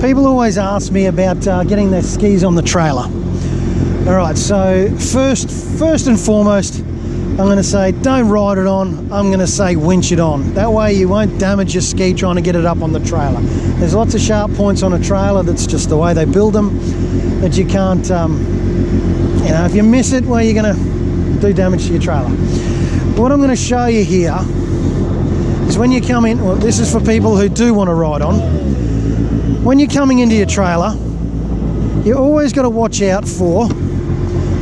People always ask me about getting their skis on the trailer. All right, so first and foremost, I'm going to say don't ride it on. I'm going to say winch it on. That way you won't damage your ski trying to get it up on the trailer. There's lots of sharp points on a trailer. That's just the way they build them, that you can't, you know, if you miss it, well, you're going to do damage to your trailer. What I'm going to show you here is when you come in, well, this is for people who do want to ride on. When you're coming into your trailer, you always got to watch out for,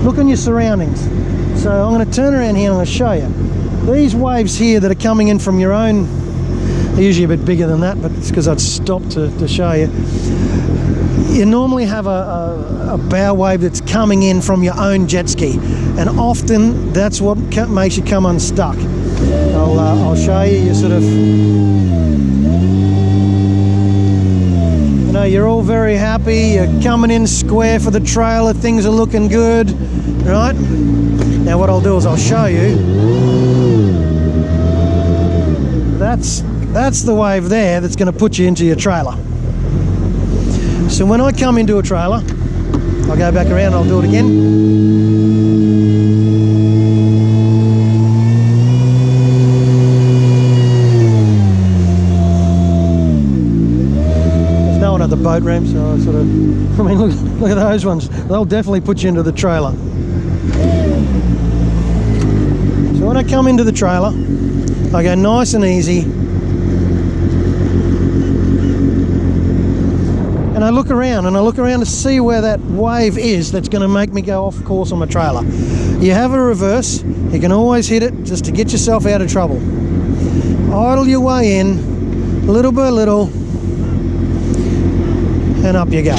look on your surroundings. So I'm going to turn around here and I'm going to show you. These waves here that are coming in from your own, they're usually a bit bigger than that, but it's because I'd stopped to show you. You normally have a bow wave that's coming in from your own jet ski, and often that's what makes you come unstuck. I'll show you. You sort of, you know, you're all very happy, you're coming in square for the trailer, things are looking good, right? Now what I'll do is I'll show you. That's the wave there that's going to put you into your trailer. So when I come into a trailer, I'll go back around and I'll do it again. There's no one at the boat ramp, so I sort of, I mean, look at those ones. They'll definitely put you into the trailer. So when I come into the trailer, I go nice and easy. And I look around to see where that wave is that's going to make me go off course on my trailer. You have a reverse, you can always hit it just to get yourself out of trouble. Idle your way in, little by little, and up you go.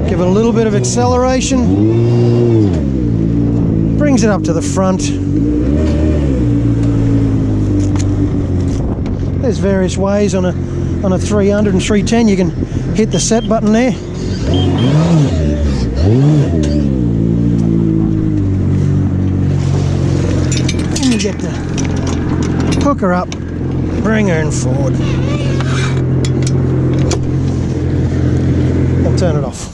Give it a little bit of acceleration, brings it up to the front. There's various ways on a 300 and 310. You can hit the set button there. And you get to hook her up, bring her in forward, and turn it off.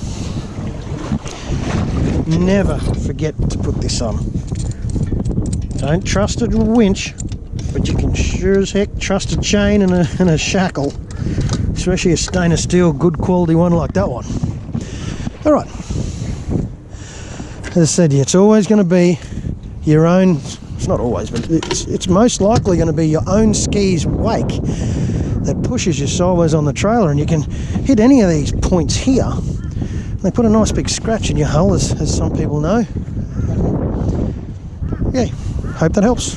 Never forget to put this on. Don't trust a winch, but you can sure as heck trust a chain and a shackle. Especially a stainless steel, good quality one like that one. All right. As I said, it's always going to be your own. It's not always, but it's most likely going to be your own ski's wake that pushes you sideways on the trailer, and you can hit any of these points here. They put a nice big scratch in your hull, as some people know. Yeah, hope that helps.